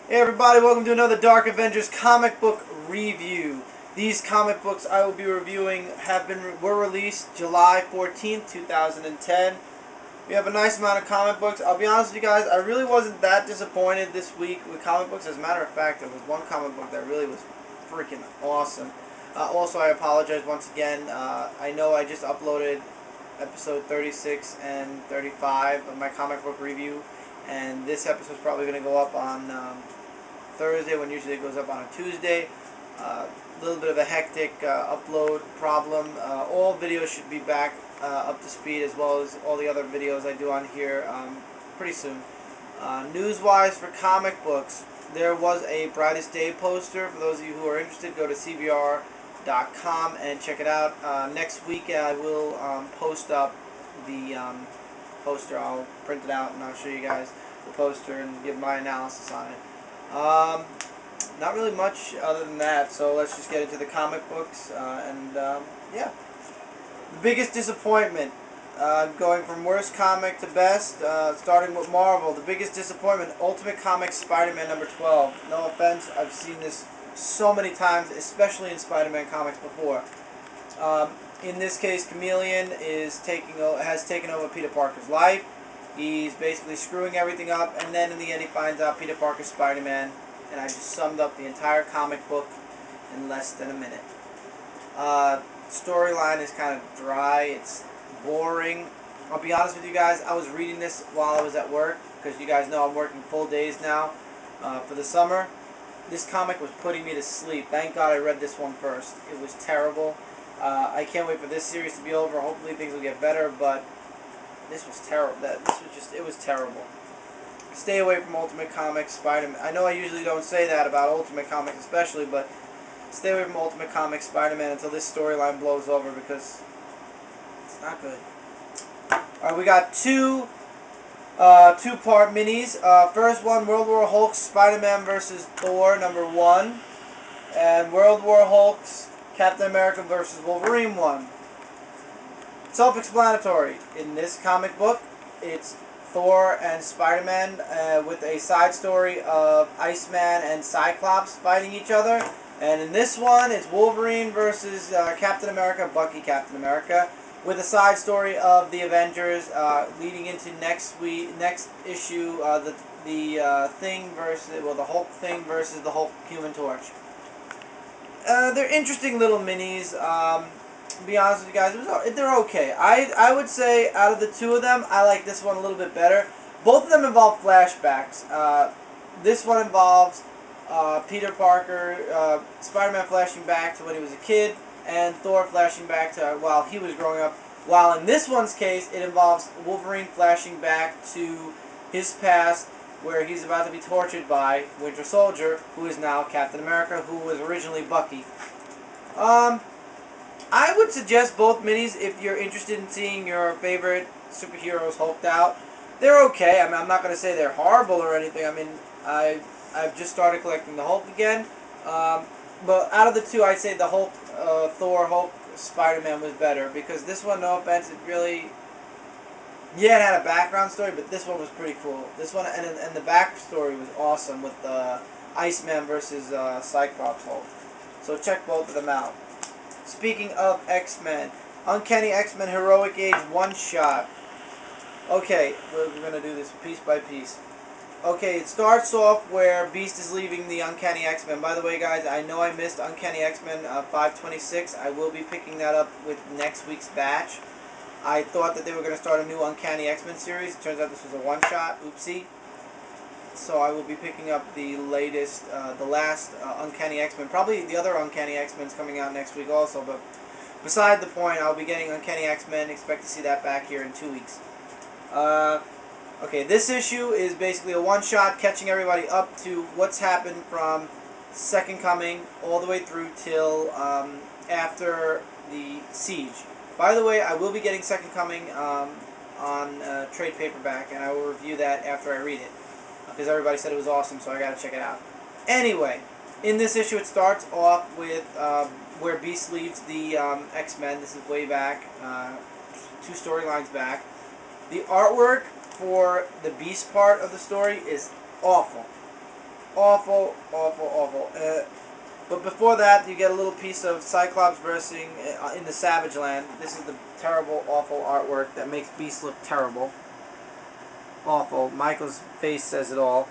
Hey everybody, welcome to another Dark Avengers comic book review. These comic books I will be reviewing were released July 14th, 2010. We have a nice amount of comic books. I'll be honest with you guys, I really wasn't that disappointed this week with comic books. As a matter of fact, there was one comic book that really was freaking awesome. Also, I apologize once again. I know I just uploaded episode 36 and 35 of my comic book review, and this episode is probably going to go up on Thursday, when usually it goes up on a Tuesday. A little bit of a hectic upload problem. All videos should be back up to speed, as well as all the other videos I do on here pretty soon. News-wise for comic books, there was a Brightest Day poster. For those of you who are interested, go to CBR.com and check it out. Next week I will post up the poster. I'll print it out and I'll show you guys the poster and give my analysis on it. Not really much other than that, so let's just get into the comic books, yeah. The biggest disappointment, going from worst comic to best, starting with Marvel. The biggest disappointment, Ultimate Comics Spider-Man number 12. No offense, I've seen this so many times, especially in Spider-Man comics before. In this case, Chameleon has taken over Peter Parker's life. He's basically screwing everything up, and then in the end he finds out Peter Parker's Spider-Man, and I just summed up the entire comic book in less than a minute. Storyline is kind of dry, it's boring. I'll be honest with you guys, I was reading this while I was at work, because you guys know I'm working full days now for the summer. This comic was putting me to sleep. Thank God I read this one first. It was terrible. I can't wait for this series to be over. Hopefully things will get better, but this was terrible. It was terrible. Stay away from Ultimate Comics Spider-Man. I know I usually don't say that about Ultimate Comics especially, but stay away from Ultimate Comics Spider-Man until this storyline blows over, because it's not good. Alright, we got two two-part minis. First one, World War Hulk's Spider-Man vs. Thor number 1, and World War Hulk's Captain America vs. Wolverine 1. Self-explanatory. In this comic book, it's Thor and Spider-Man with a side story of Iceman and Cyclops fighting each other. And in this one, it's Wolverine versus Captain America, Bucky Captain America, with a side story of the Avengers leading into next issue, the Hulk thing versus the Hulk Human Torch. They're interesting little minis. To be honest with you guys, they're okay. I would say out of the two of them, I like this one a little bit better. Both of them involve flashbacks. This one involves Peter Parker, Spider-Man flashing back to when he was a kid, and Thor flashing back to while he was growing up. While in this one's case, it involves Wolverine flashing back to his past, where he's about to be tortured by Winter Soldier, who is now Captain America, who was originally Bucky. I would suggest both minis if you're interested in seeing your favorite superheroes hulked out. They're okay. I mean, I'm not going to say they're horrible or anything. I mean, I've just started collecting the Hulk again. But out of the two, I'd say the Hulk, Thor, Hulk, Spider-Man was better, because this one, no offense, it really, yeah, it had a background story, but this one was pretty cool. This one, and the backstory was awesome with the Iceman versus Cyclops Hulk. So check both of them out. Speaking of X-Men, Uncanny X-Men Heroic Age one-shot. Okay, we're going to do this piece by piece. Okay, it starts off where Beast is leaving the Uncanny X-Men. By the way, guys, I know I missed Uncanny X-Men 526. I will be picking that up with next week's batch. I thought that they were going to start a new Uncanny X-Men series. It turns out this was a one-shot. Oopsie. So I will be picking up the latest, the last Uncanny X-Men. Probably the other Uncanny X-Men's coming out next week also, but beside the point, I'll be getting Uncanny X-Men. Expect to see that back here in 2 weeks. Okay, this issue is basically a one-shot, catching everybody up to what's happened from Second Coming all the way through till after the Siege. By the way, I will be getting Second Coming on trade paperback, and I will review that after I read it, because everybody said it was awesome, so I gotta check it out. Anyway, in this issue it starts off with where Beast leaves the X-Men. This is way back, 2 storylines back. The artwork for the Beast part of the story is awful. Awful, awful, awful. But before that, you get a little piece of Cyclops versing in the Savage Land. This is the terrible, awful artwork that makes Beast look terrible. Awful. Michael's face says it all.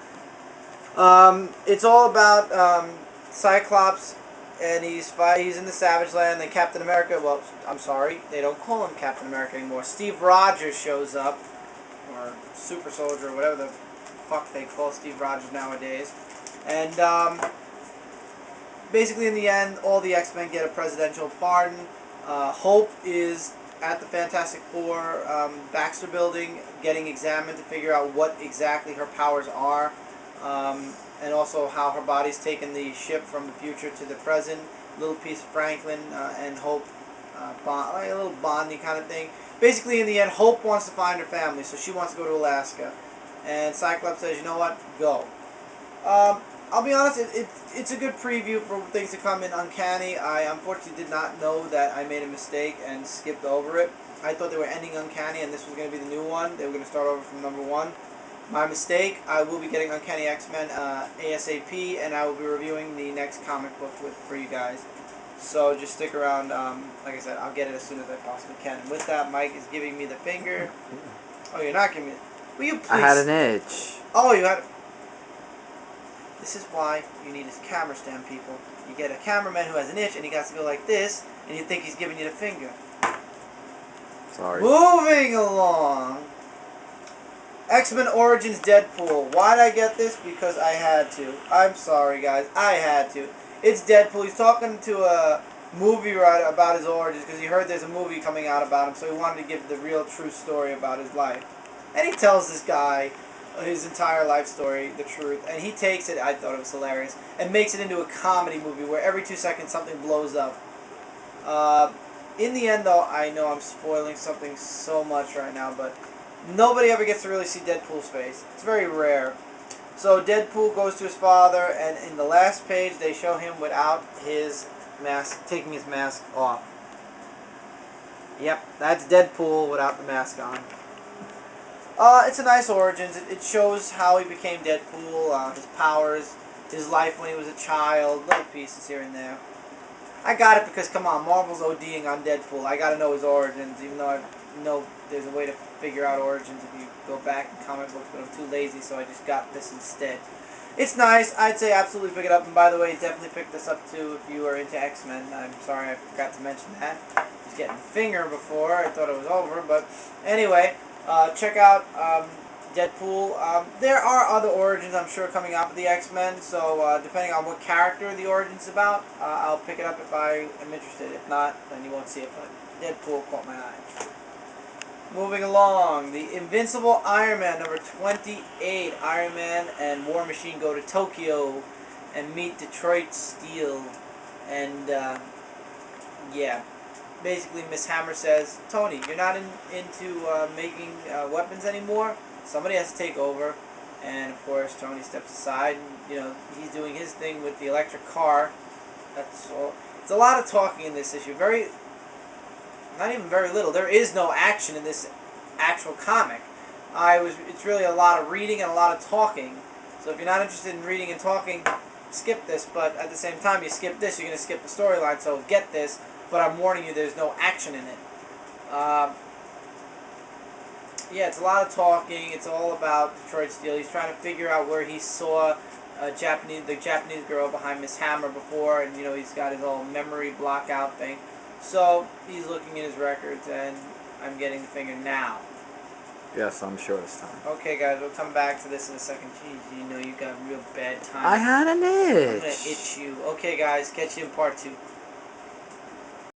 It's all about Cyclops, and he's in the Savage Land. Then Captain America. Well, I'm sorry, they don't call him Captain America anymore. Steve Rogers shows up, or Super Soldier, or whatever the fuck they call Steve Rogers nowadays. And basically, in the end, all the X-Men get a presidential pardon. Hope is at the Fantastic Four Baxter Building getting examined to figure out what exactly her powers are. And also how her body's taken the ship from the future to the present. Little piece of Franklin and Hope, like a little Bondy kind of thing. Basically, in the end, Hope wants to find her family, so she wants to go to Alaska. And Cyclops says, you know what, go. I'll be honest, it's a good preview for things to come in Uncanny. I unfortunately did not know that I made a mistake and skipped over it. I thought they were ending Uncanny and this was going to be the new one. They were going to start over from number 1. My mistake. I will be getting Uncanny X-Men ASAP, and I will be reviewing the next comic book for you guys. So just stick around. Like I said, I'll get it as soon as I possibly can. And with that, Mike is giving me the finger. Oh, you're not giving me. Will you please? I had an itch. Oh, you had. This is why you need a camera stand, people. You get a cameraman who has an itch, and he got to go like this, and you think he's giving you the finger. Sorry. Moving along. X-Men Origins Deadpool. Why did I get this? Because I had to. I'm sorry, guys. I had to. It's Deadpool. He's talking to a movie writer about his origins because he heard there's a movie coming out about him, so he wanted to give the real, true story about his life. And he tells this guy his entire life story, the truth, and he takes it, I thought it was hilarious, and makes it into a comedy movie where every 2 seconds something blows up. In the end, though, I know I'm spoiling something so much right now, but nobody ever gets to really see Deadpool's face. It's very rare. So Deadpool goes to his father, and in the last page, they show him without his mask, taking his mask off. Yep, that's Deadpool without the mask on. It's a nice origins. It shows how he became Deadpool, his powers, his life when he was a child, little pieces here and there. I got it because, come on, Marvel's ODing on Deadpool. I gotta know his origins, even though I know there's a way to figure out origins if you go back in comic books, but I'm too lazy, so I just got this instead. It's nice. I'd say absolutely pick it up. And by the way, definitely pick this up too if you are into X-Men. I'm sorry I forgot to mention that. I was getting a finger before. I thought it was over, but anyway, check out Deadpool. There are other origins, I'm sure, coming out of the X-Men, so depending on what character the origin's about, I'll pick it up if I am interested. If not, then you won't see it, but Deadpool caught my eye. Moving along, the Invincible Iron Man, number 28. Iron Man and War Machine go to Tokyo and meet Detroit Steel. And, yeah. Basically, Miss Hammer says, Tony, you're not into making weapons anymore. Somebody has to take over. And, of course, Tony steps aside. And, you know, he's doing his thing with the electric car. That's all. It's a lot of talking in this issue. Not even very little. There is no action in this actual comic. It's really a lot of reading and a lot of talking. So if you're not interested in reading and talking, skip this. But at the same time, you skip this, you're going to skip the storyline. So get this. But I'm warning you, there's no action in it. Yeah, it's a lot of talking. It's all about Detroit Steel. He's trying to figure out where he saw the Japanese girl behind Miss Hammer before, and you know he's got his old memory block out thing. So he's looking in his records, and I'm getting the finger now. Yes, I'm sure this time. Okay, guys, we'll come back to this in a second. Jeez, you know you got real bad time. I had an itch. I'm gonna itch you. Okay, guys, catch you in part 2.